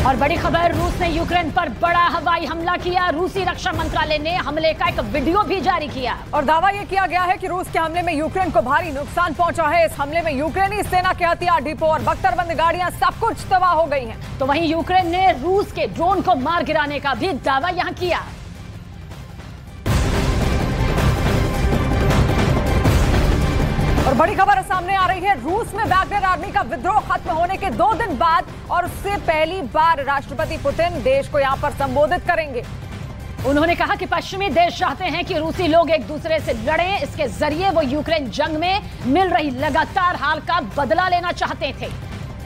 और बड़ी खबर, रूस ने यूक्रेन पर बड़ा हवाई हमला किया। रूसी रक्षा मंत्रालय ने हमले का एक वीडियो भी जारी किया और दावा यह किया गया है कि रूस के हमले में यूक्रेन को भारी नुकसान पहुंचा है। इस हमले में यूक्रेनी सेना के हथियार डिपो और बख्तरबंद गाड़ियां सब कुछ तबाह हो गई हैं। तो वहीं यूक्रेन ने रूस के ड्रोन को मार गिराने का भी दावा यहां किया। और बड़ी खबर सामने आ रही है, रूस में वैगनर आर्मी का विद्रोह खत्म होने के 2 दिन बाद और उससे पहली बार राष्ट्रपति पुतिन देश को यहां पर संबोधित करेंगे। उन्होंने कहा कि पश्चिमी देश चाहते हैं कि रूसी लोग एक दूसरे से लड़ें। इसके जरिए वो यूक्रेन जंग में मिल रही लगातार हार का बदला लेना चाहते थे,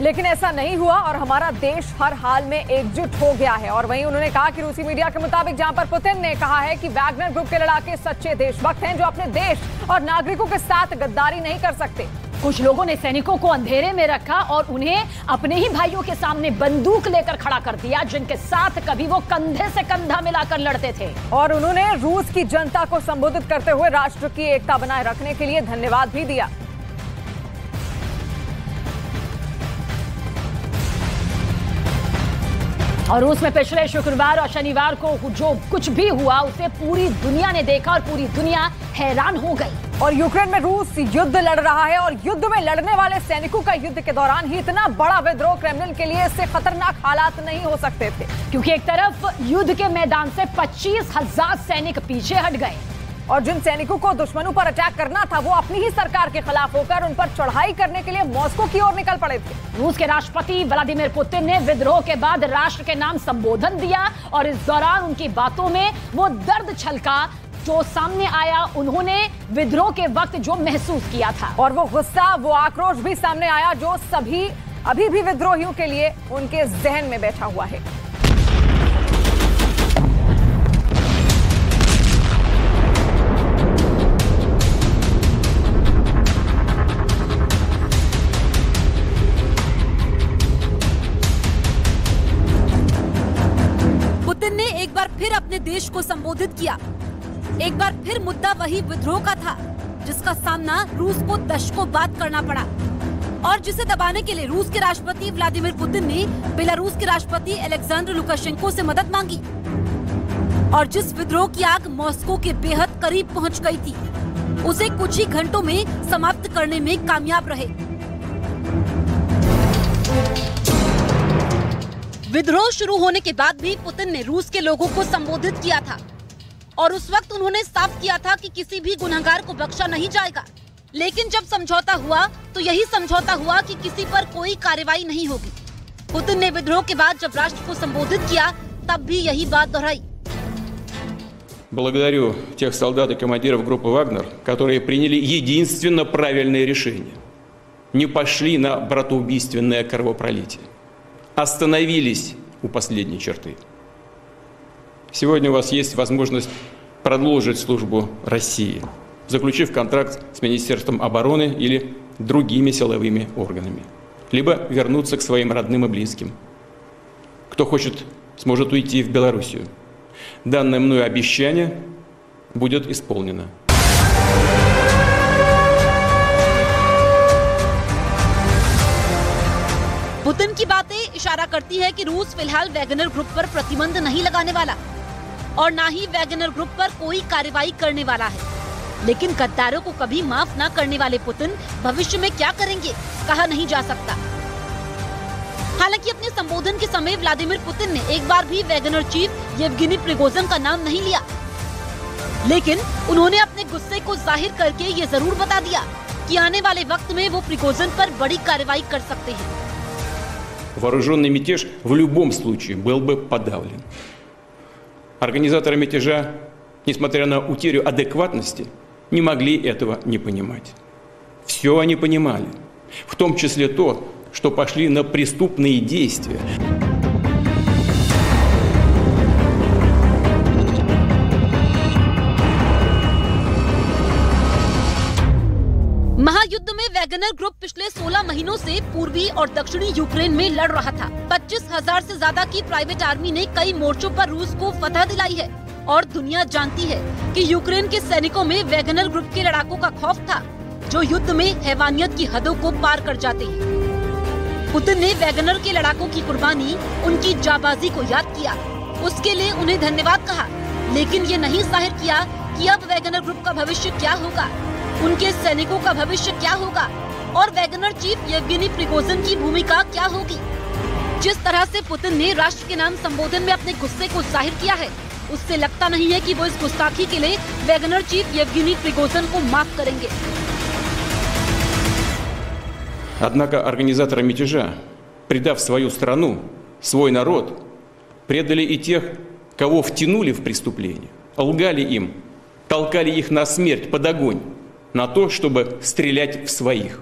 लेकिन ऐसा नहीं हुआ और हमारा देश हर हाल में एकजुट हो गया है। और वहीं उन्होंने कहा कि रूसी मीडिया के मुताबिक जहां पर पुतिन ने कहा है कि वैगनर ग्रुप के लड़ाके सच्चे देशभक्त हैं जो अपने देश और नागरिकों के साथ गद्दारी नहीं कर सकते। कुछ लोगों ने सैनिकों को अंधेरे में रखा और उन्हें अपने ही भाइयों के सामने बंदूक लेकर खड़ा कर दिया, जिनके साथ कभी वो कंधे से कंधा मिलाकर लड़ते थे। और उन्होंने रूस की जनता को संबोधित करते हुए राष्ट्र की एकता बनाए रखने के लिए धन्यवाद भी दिया। और रूस में पिछले शुक्रवार और शनिवार को जो कुछ भी हुआ उसे पूरी दुनिया ने देखा और पूरी दुनिया हैरान हो गई। और यूक्रेन में रूस युद्ध लड़ रहा है और युद्ध में लड़ने वाले सैनिकों का युद्ध के दौरान ही इतना बड़ा विद्रोह क्रेमलिन के लिए इससे खतरनाक हालात नहीं हो सकते थे, क्योंकि एक तरफ युद्ध के मैदान से 25,000 सैनिक पीछे हट गए और जिन सैनिकों को दुश्मनों पर अटैक करना था वो अपनी ही सरकार के खिलाफ होकर उन पर चढ़ाई करने के लिए मॉस्को की ओर निकल पड़े थे। रूस के राष्ट्रपति व्लादिमीर पुतिन ने विद्रोह के बाद राष्ट्र के नाम संबोधन दिया और इस दौरान उनकी बातों में वो दर्द छलका जो सामने आया। उन्होंने विद्रोह के वक्त जो महसूस किया था और वो गुस्सा, वो आक्रोश भी सामने आया जो सभी अभी भी विद्रोहियों के लिए उनके जहन में बैठा हुआ है। पुतिन ने एक बार फिर अपने देश को संबोधित किया। एक बार फिर मुद्दा वही विद्रोह का था जिसका सामना रूस को दशकों बाद करना पड़ा और जिसे दबाने के लिए रूस के राष्ट्रपति व्लादिमीर पुतिन ने बेलारूस के राष्ट्रपति अलेक्जेंडर लुकाशेंको से मदद मांगी और जिस विद्रोह की आग मॉस्को के बेहद करीब पहुंच गई थी उसे कुछ ही घंटों में समाप्त करने में कामयाब रहे। विद्रोह शुरू होने के बाद भी पुतिन ने रूस के लोगों को संबोधित किया था और उस वक्त उन्होंने साफ किया था कि किसी भी गुनहगार को बख्शा नहीं जाएगा। लेकिन जब समझौता हुआ तो यही समझौता हुआ कि किसी पर कोई कार्रवाई नहीं होगी। पुतिन ने विद्रोह के बाद जब राष्ट्र को संबोधित किया तब भी यही बात दोहराई। Благодарю тех солдат и командиров группы «Вагнер», которые приняли единственно правильное решение. Не пошли на братоубийственное кровопролитие. Остановились у последней черты. Сегодня у вас есть возможность продолжить службу России, заключив контракт с Министерством обороны или другими силовыми органами, либо вернуться к своим родным и близким. Кто хочет, сможет уйти в Белоруссию. Данное мною обещание будет исполнено. पुतिन की बातें इशारा करती है कि रूस फिलहाल वैगनर ग्रुप पर प्रतिबंध नहीं लगाने वाला और ना ही वैगनर ग्रुप पर कोई कार्रवाई करने वाला है। लेकिन गद्दारों को कभी माफ न करने वाले पुतिन भविष्य में क्या करेंगे कहा नहीं जा सकता। हालांकि अपने संबोधन के समय व्लादिमीर पुतिन ने एक बार भी वैगनर चीफ येवगेनी प्रिगोजिन का नाम नहीं लिया, लेकिन उन्होंने अपने गुस्से को जाहिर करके ये जरूर बता दिया कि आने वाले वक्त में वो प्रिगोजिन पर बड़ी कार्रवाई कर सकते हैं। Вооруженный мятеж в любом случае был бы подавлен. Организаторы мятежа, несмотря на утерю адекватности, не могли этого не понимать. Все они понимали, в том числе то, что пошли на преступные действия. महायुद्ध में वैगनर ग्रुप पिछले 16 महीनों से पूर्वी और दक्षिणी यूक्रेन में लड़ रहा था। 25,000 से ज्यादा की प्राइवेट आर्मी ने कई मोर्चों पर रूस को फतह दिलाई है और दुनिया जानती है कि यूक्रेन के सैनिकों में वैगनर ग्रुप के लड़ाकों का खौफ था जो युद्ध में हैवानियत की हदों को पार कर जाते हैं। पुतिन ने वैगनर के लड़ाकों की कुर्बानी, उनकी जाबाजी को याद किया, उसके लिए उन्हें धन्यवाद कहा, लेकिन ये नहीं जाहिर किया कि अब वैगनर ग्रुप का भविष्य क्या होगा, उनके सैनिकों का भविष्य क्या होगा और वैगनर चीफ येवगेनी प्रिगोजिन की भूमिका क्या होगी। जिस तरह से पुतिन ने राष्ट्र के नाम संबोधन में अपने गुस्से को जाहिर किया है, उससे लगता नहीं है कि वो इस गुस्ताखी के लिए वैगनर चीफ येवगेनी प्रिगोजिन को माफ करेंगे। Однако организаторы мятежа, предав свою страну, свой народ, предали и тех, кого втянули в преступление, лгали им, толкали их на смерть под огонь, на то, чтобы стрелять в своих.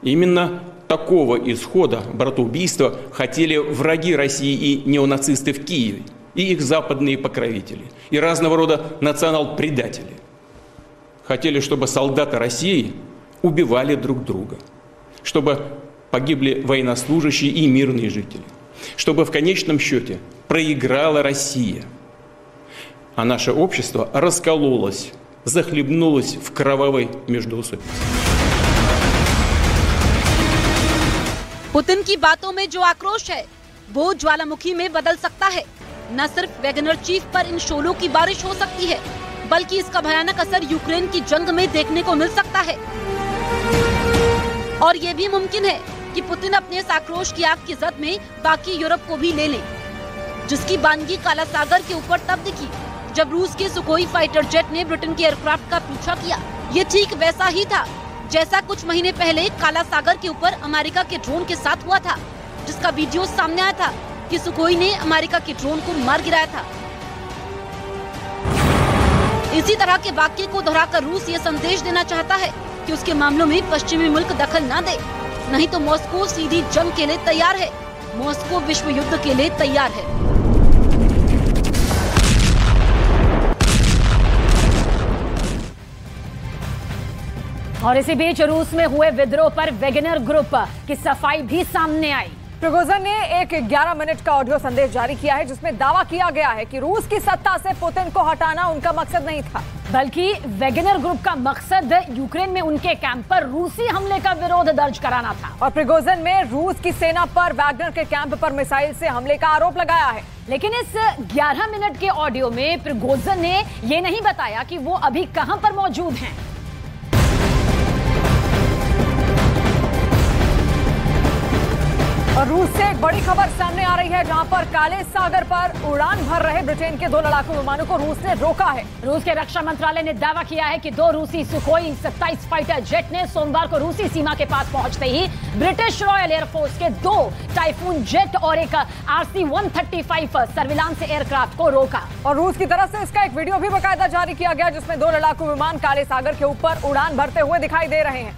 Именно такого исхода братоубийства хотели враги России и неонацисты в Киеве, и их западные покровители, и разного рода национал-предатели. Хотели, чтобы солдаты России убивали друг друга, чтобы погибли военнослужащие и мирные жители, чтобы в конечном счете проиграла Россия, а наше общество раскололось, захлебнулось в кровавой междоусобице. पुतिन की बातों में जो आक्रोश है, वो ज्वालामुखी में बदल सकता है। न सिर्फ वैगनर चीफ पर इन शोलों की बारिश हो सकती है, बल्कि इसका भयानक असर यूक्रेन की जंग में देखने को मिल सकता है। और ये भी मुमकिन है कि पुतिन अपने इस आक्रोश की आग की जद में बाकी यूरोप को भी ले लें, जिसकी बानगी काला सागर के ऊपर तब दिखी जब रूस के सुखोई फाइटर जेट ने ब्रिटेन के एयरक्राफ्ट का पीछा किया। ये ठीक वैसा ही था जैसा कुछ महीने पहले काला सागर के ऊपर अमेरिका के ड्रोन के साथ हुआ था, जिसका वीडियो सामने आया था कि सुखोई ने अमेरिका के ड्रोन को मार गिराया था। इसी तरह के वाक्य को दोहराकर रूस ये संदेश देना चाहता है कि उसके मामलों में पश्चिमी मुल्क दखल न दे, नहीं तो मॉस्को सीधी जंग के लिए तैयार है। मॉस्को विश्व युद्ध के लिए तैयार है। और इसी बीच रूस में हुए विद्रोह पर वैगनर ग्रुप की सफाई भी सामने आई। प्रिगोजिन ने एक 11 मिनट का ऑडियो संदेश जारी किया है, जिसमें दावा किया गया है कि रूस की सत्ता से पुतिन को हटाना उनका मकसद नहीं था, बल्कि वैगनर ग्रुप का मकसद यूक्रेन में उनके कैंप पर रूसी हमले का विरोध दर्ज कराना था। और प्रिगोजिन में रूस की सेना पर वैगनर के कैंप पर मिसाइल से हमले का आरोप लगाया है। लेकिन इस 11 मिनट के ऑडियो में प्रिगोजिन ने ये नहीं बताया कि वो अभी कहां पर मौजूद हैं। और रूस से एक बड़ी खबर सामने आ रही है, जहां पर काले सागर पर उड़ान भर रहे ब्रिटेन के 2 लड़ाकू विमानों को रूस ने रोका है। रूस के रक्षा मंत्रालय ने दावा किया है कि 2 रूसी सुखोई 27 फाइटर जेट ने सोमवार को रूसी सीमा के पास पहुंचते ही ब्रिटिश रॉयल एयरफोर्स के 2 टाइफून जेट और एक RC-135 सर्विलांस एयरक्राफ्ट को रोका। और रूस की तरफ से इसका एक वीडियो भी बाकायदा जारी किया गया, जिसमें 2 लड़ाकू विमान काले सागर के ऊपर उड़ान भरते हुए दिखाई दे रहे हैं।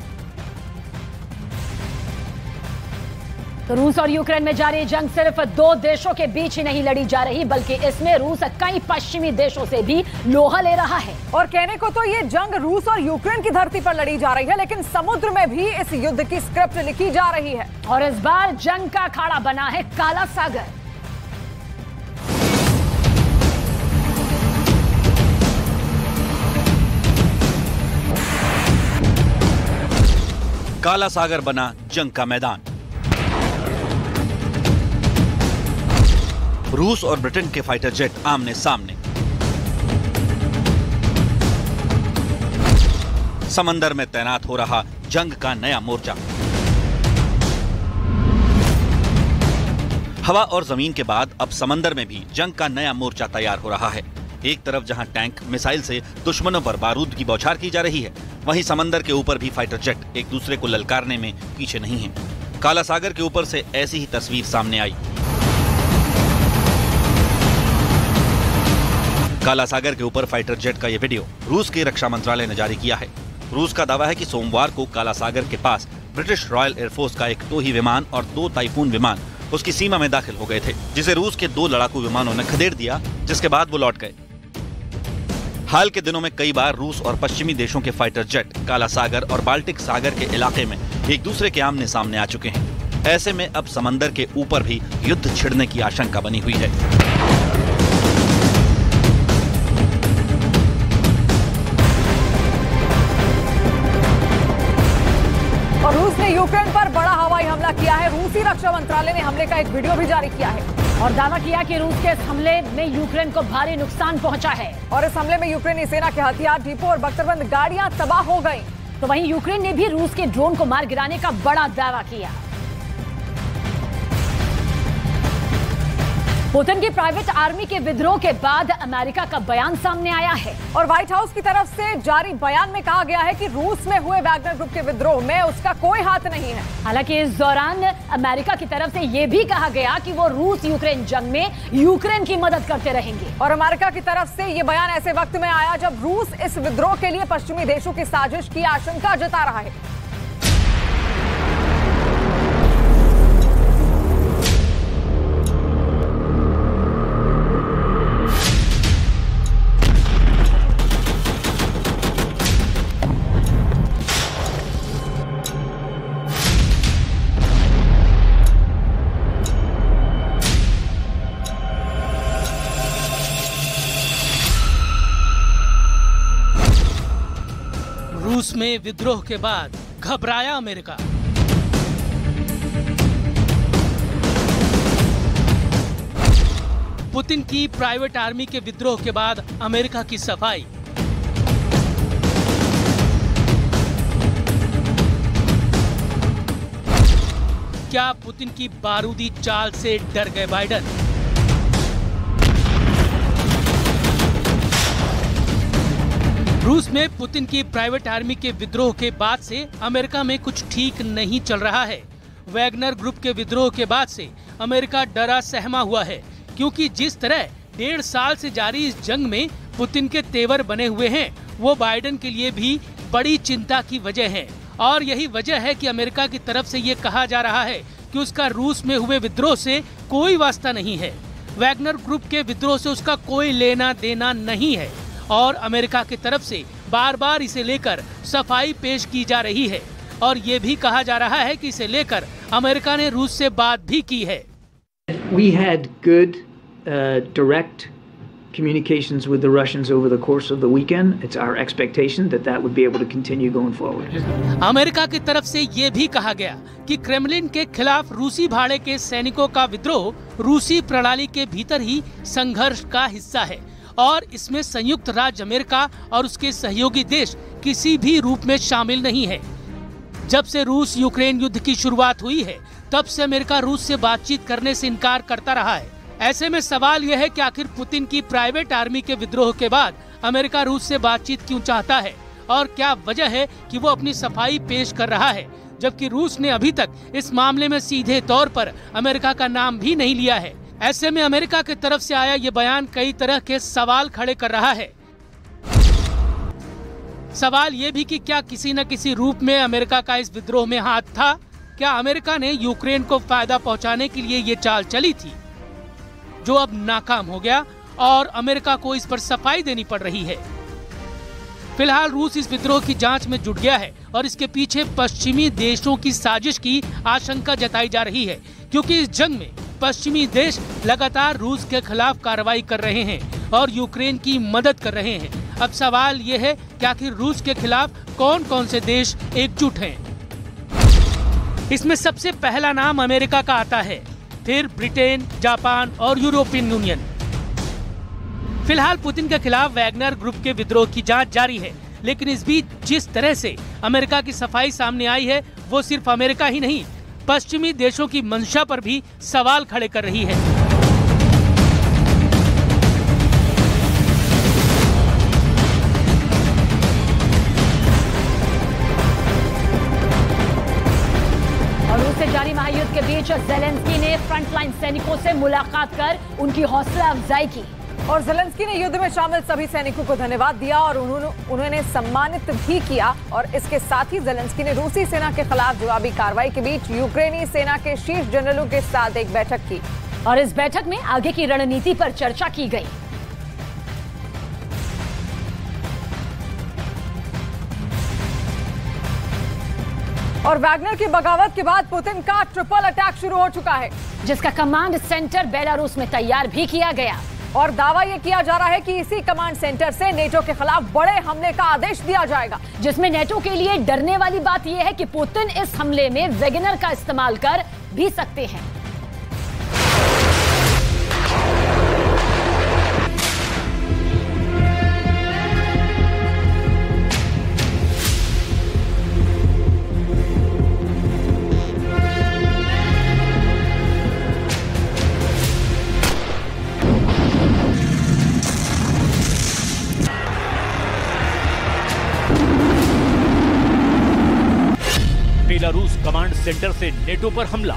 तो रूस और यूक्रेन में जारी जंग सिर्फ 2 देशों के बीच ही नहीं लड़ी जा रही, बल्कि इसमें रूस कई पश्चिमी देशों से भी लोहा ले रहा है। और कहने को तो ये जंग रूस और यूक्रेन की धरती पर लड़ी जा रही है, लेकिन समुद्र में भी इस युद्ध की स्क्रिप्ट लिखी जा रही है। और इस बार जंग का अखाड़ा बना है काला सागर। काला सागर बना जंग का मैदान। रूस और ब्रिटेन के फाइटर जेट आमने सामने। समंदर में तैनात हो रहा जंग का नया मोर्चा। हवा और जमीन के बाद अब समंदर में भी जंग का नया मोर्चा तैयार हो रहा है। एक तरफ जहां टैंक मिसाइल से दुश्मनों पर बारूद की बौछार की जा रही है, वहीं समंदर के ऊपर भी फाइटर जेट एक दूसरे को ललकारने में पीछे नहीं है। काला सागर के ऊपर से ऐसी ही तस्वीर सामने आई। काला सागर के ऊपर फाइटर जेट का यह वीडियो रूस के रक्षा मंत्रालय ने जारी किया है। रूस का दावा है कि सोमवार को काला सागर के पास ब्रिटिश रॉयल एयरफोर्स का एक टोही विमान और 2 टाइफून विमान उसकी सीमा में दाखिल हो गए थे, जिसे रूस के 2 लड़ाकू विमानों ने खदेड़ दिया, जिसके बाद वो लौट गए। हाल के दिनों में कई बार रूस और पश्चिमी देशों के फाइटर जेट काला सागर और बाल्टिक सागर के इलाके में एक दूसरे के आमने सामने आ चुके हैं। ऐसे में अब समंदर के ऊपर भी युद्ध छिड़ने की आशंका बनी हुई है। और रूस ने यूक्रेन पर बड़ा हवाई हमला किया है। रूसी रक्षा मंत्रालय ने हमले का एक वीडियो भी जारी किया है और दावा किया कि रूस के इस हमले में यूक्रेन को भारी नुकसान पहुंचा है। और इस हमले में यूक्रेनी सेना के हथियार डिपो और बख्तरबंद गाड़ियां तबाह हो गई। तो वहीं यूक्रेन ने भी रूस के ड्रोन को मार गिराने का बड़ा दावा किया। पुतिन की प्राइवेट आर्मी के विद्रोह के बाद अमेरिका का बयान सामने आया है और व्हाइट हाउस की तरफ से जारी बयान में कहा गया है कि रूस में हुए वैगनर ग्रुप के विद्रोह में उसका कोई हाथ नहीं है। हालांकि इस दौरान अमेरिका की तरफ से यह भी कहा गया कि वो रूस यूक्रेन जंग में यूक्रेन की मदद करते रहेंगे। और अमेरिका की तरफ से यह बयान ऐसे वक्त में आया जब रूस इस विद्रोह के लिए पश्चिमी देशों की साजिश की आशंका जता रहा है। रूस में विद्रोह के बाद घबराया अमेरिका। पुतिन की प्राइवेट आर्मी के विद्रोह के बाद अमेरिका की सफाई। क्या पुतिन की बारूदी चाल से डर गए बाइडेन? रूस में पुतिन की प्राइवेट आर्मी के विद्रोह के बाद से अमेरिका में कुछ ठीक नहीं चल रहा है। वैगनर ग्रुप के विद्रोह के बाद से अमेरिका डरा सहमा हुआ है, क्योंकि जिस तरह 1.5 साल से जारी इस जंग में पुतिन के तेवर बने हुए हैं, वो बाइडेन के लिए भी बड़ी चिंता की वजह है। और यही वजह है कि अमेरिका की तरफ से ये कहा जा रहा है कि उसका रूस में हुए विद्रोह से कोई वास्ता नहीं है। वैगनर ग्रुप के विद्रोह से उसका कोई लेना देना नहीं है और अमेरिका की तरफ से बार बार इसे लेकर सफाई पेश की जा रही है। और ये भी कहा जा रहा है कि इसे लेकर अमेरिका ने रूस से बात भी की है। We had good direct communications with the Russians over the course of the weekend. It's our expectation that that would be able to continue going forward. America की तरफ से ये भी कहा गया कि क्रेमलिन के खिलाफ रूसी भाड़े के सैनिकों का विद्रोह रूसी प्रणाली के भीतर ही संघर्ष का हिस्सा है और इसमें संयुक्त राज्य अमेरिका और उसके सहयोगी देश किसी भी रूप में शामिल नहीं है। जब से रूस यूक्रेन युद्ध की शुरुआत हुई है, तब से अमेरिका रूस से बातचीत करने से इनकार करता रहा है। ऐसे में सवाल यह है कि आखिर पुतिन की प्राइवेट आर्मी के विद्रोह के बाद अमेरिका रूस से बातचीत क्यों चाहता है और क्या वजह है कि वो अपनी सफाई पेश कर रहा है, जबकि रूस ने अभी तक इस मामले में सीधे तौर पर अमेरिका का नाम भी नहीं लिया है। ऐसे में अमेरिका की तरफ से आया ये बयान कई तरह के सवाल खड़े कर रहा है। सवाल ये भी कि क्या किसी न किसी रूप में अमेरिका का इस विद्रोह में हाथ था? क्या अमेरिका ने यूक्रेन को फायदा पहुंचाने के लिए ये चाल चली थी जो अब नाकाम हो गया और अमेरिका को इस पर सफाई देनी पड़ रही है? फिलहाल रूस इस विद्रोह की जांच में जुट गया है और इसके पीछे पश्चिमी देशों की साजिश की आशंका जताई जा रही है, क्योंकि इस जंग में पश्चिमी देश लगातार रूस के खिलाफ कार्रवाई कर रहे हैं और यूक्रेन की मदद कर रहे हैं। अब सवाल ये है कि आखिर रूस के खिलाफ कौन कौन से देश एकजुट हैं? इसमें सबसे पहला नाम अमेरिका का आता है, फिर ब्रिटेन, जापान और यूरोपियन यूनियन। फिलहाल पुतिन के खिलाफ वैगनर ग्रुप के विद्रोह की जांच जारी है, लेकिन इस बीच जिस तरह से अमेरिका की सफाई सामने आई है, वो सिर्फ अमेरिका ही नहीं, पश्चिमी देशों की मंशा पर भी सवाल खड़े कर रही है। जारी महायुद्ध के बीच ज़ेलेंस्की ने फ्रंटलाइन सैनिकों से मुलाकात कर उनकी हौसला अफजाई की और ज़ेलेंस्की ने युद्ध में शामिल सभी सैनिकों को धन्यवाद दिया और उन्होंने सम्मानित भी किया। और इसके साथ ही ज़ेलेंस्की ने रूसी सेना के खिलाफ जवाबी कार्रवाई के बीच यूक्रेनी सेना के शीर्ष जनरलों के साथ एक बैठक की और इस बैठक में आगे की रणनीति पर चर्चा की गई। और वैगनर की बगावत के बाद पुतिन का ट्रिपल अटैक शुरू हो चुका है, जिसका कमांड सेंटर बेलारूस में तैयार भी किया गया। और दावा ये किया जा रहा है कि इसी कमांड सेंटर से नेटो के खिलाफ बड़े हमले का आदेश दिया जाएगा, जिसमें नेटो के लिए डरने वाली बात यह है कि पुतिन इस हमले में वैगनर का इस्तेमाल कर भी सकते हैं। बेलारूस कमांड सेंटर से नेटो पर हमला।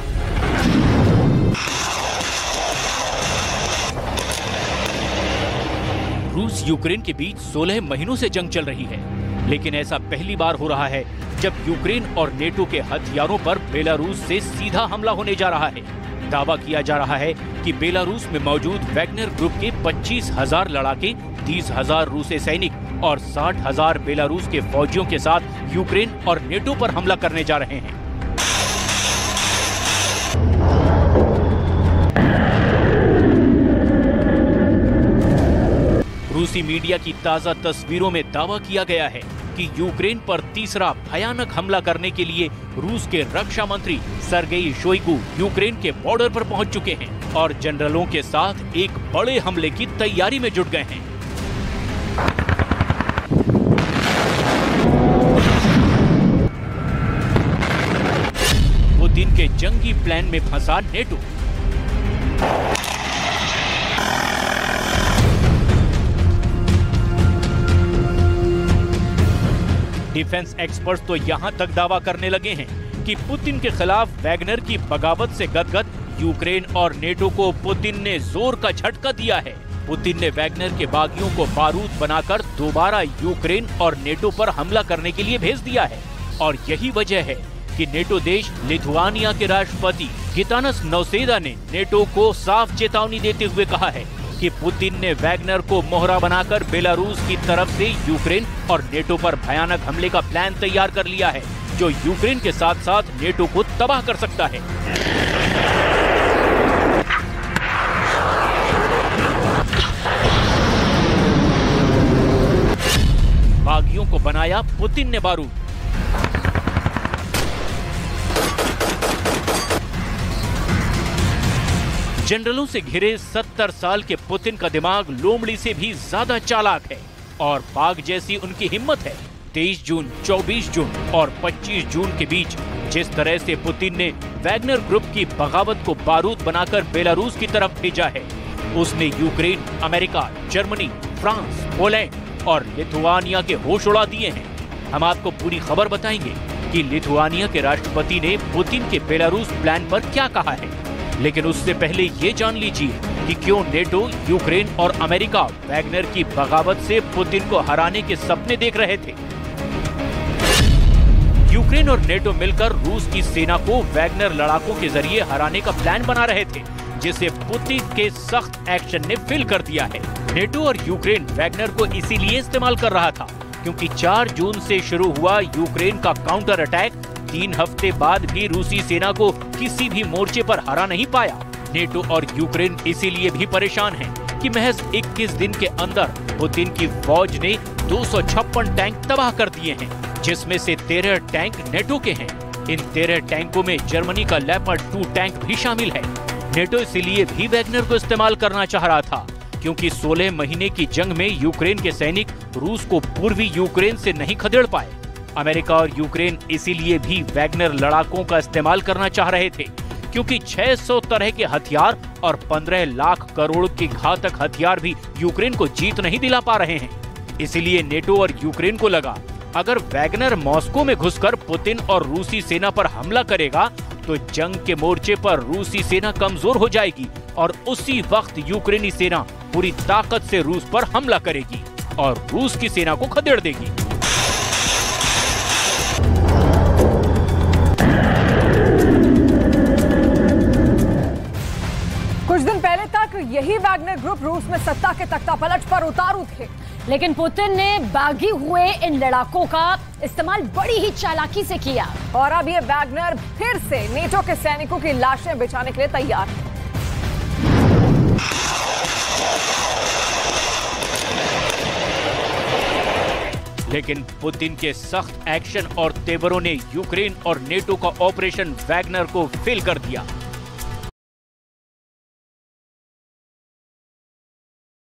रूस यूक्रेन के बीच 16 महीनों से जंग चल रही है, लेकिन ऐसा पहली बार हो रहा है जब यूक्रेन और नेटो के हथियारों पर बेलारूस से सीधा हमला होने जा रहा है। दावा किया जा रहा है कि बेलारूस में मौजूद वैगनर ग्रुप के 25,000 लड़ाके, 30,000 रूसी सैनिक और 60,000 बेलारूस के फौजियों के साथ यूक्रेन और नेटो पर हमला करने जा रहे हैं। रूसी मीडिया की ताजा तस्वीरों में दावा किया गया है कि यूक्रेन पर तीसरा भयानक हमला करने के लिए रूस के रक्षा मंत्री सर्गेई शोइगु यूक्रेन के बॉर्डर पर पहुंच चुके हैं और जनरलों के साथ एक बड़े हमले की तैयारी में जुट गए हैं। पुतिन के जंगी प्लान में फंसा नेटो। डिफेंस एक्सपर्ट्स तो यहां तक दावा करने लगे हैं कि पुतिन के खिलाफ वैगनर की बगावत से गदगद यूक्रेन और नेटो को पुतिन ने जोर का झटका दिया है। पुतिन ने वैगनर के बागियों को बारूद बनाकर दोबारा यूक्रेन और नेटो पर हमला करने के लिए भेज दिया है और यही वजह है कि नेटो देश लिथुआनिया के राष्ट्रपति गितानस नौसेदा ने नेटो को साफ चेतावनी देते हुए कहा है कि पुतिन ने वैगनर को मोहरा बनाकर बेलारूस की तरफ से यूक्रेन और नेटो पर भयानक हमले का प्लान तैयार कर लिया है, जो यूक्रेन के साथ साथ नेटो को तबाह कर सकता है। बागियों को बनाया पुतिन ने बारूद। जनरलों से घिरे 70 साल के पुतिन का दिमाग लोमड़ी से भी ज्यादा चालाक है और बाघ जैसी उनकी हिम्मत है। 23 जून, 24 जून और 25 जून के बीच जिस तरह से पुतिन ने वैगनर ग्रुप की बगावत को बारूद बनाकर बेलारूस की तरफ भेजा है, उसने Ukraine, America, Germany, France, Poland और लिथुआनिया के होश उड़ा दिए हैं। हम आपको पूरी खबर बताएंगे कि लिथुआनिया के राष्ट्रपति ने पुतिन के बेलारूस प्लान पर क्या कहा है, लेकिन उससे पहले ये जान लीजिए कि क्यों नेटो, यूक्रेन और अमेरिका वैगनर की बगावत से पुतिन को हराने के सपने देख रहे थे। यूक्रेन और नेटो मिलकर रूस की सेना को वैगनर लड़ाकों के जरिए हराने का प्लान बना रहे थे, जिसे पुतिन के सख्त एक्शन ने फेल कर दिया है। नेटो और यूक्रेन वैगनर को इसीलिए इस्तेमाल कर रहा था क्योंकि 4 जून से शुरू हुआ यूक्रेन का काउंटर अटैक 3 हफ्ते बाद भी रूसी सेना को किसी भी मोर्चे पर हरा नहीं पाया। नेटो और यूक्रेन इसीलिए भी परेशान हैं कि महज 21 दिन के अंदर पुतिन की फौज ने 256 टैंक तबाह कर दिए हैं, जिसमें से 13 टैंक नेटो के हैं। इन 13 टैंकों में जर्मनी का लेपर्ड 2 टैंक भी शामिल है। नेटो इसीलिए भी वैगनर को इस्तेमाल करना चाह रहा था क्योंकि 16 महीने की जंग में यूक्रेन के सैनिक रूस को पूर्वी यूक्रेन से नहीं खदेड़ पाए। अमेरिका और यूक्रेन इसीलिए भी वैगनर लड़ाकों का इस्तेमाल करना चाह रहे थे क्योंकि 600 तरह के हथियार और 15 लाख करोड़ के घातक हथियार भी यूक्रेन को जीत नहीं दिला पा रहे हैं। इसीलिए नेटो और यूक्रेन को लगा अगर वैगनर मॉस्को में घुसकर पुतिन और रूसी सेना पर हमला करेगा तो जंग के मोर्चे पर रूसी सेना कमजोर हो जाएगी और उसी वक्त यूक्रेनी सेना पूरी ताकत से रूस पर हमला करेगी और रूस की सेना को खदेड़ देगी। कुछ दिन पहले तक यही वैगनर ग्रुप रूस में सत्ता के तख्ता पलट पर उतारू थे, लेकिन पुतिन ने बागी हुए इन लड़ाकों का इस्तेमाल बड़ी ही चालाकी से किया और अब ये वैगनर फिर से नेटो के सैनिकों की लाशें बिछाने के लिए तैयार है। लेकिन पुतिन के सख्त एक्शन और तेवरों ने यूक्रेन और नेटो का ऑपरेशन वैगनर को फेल कर दिया।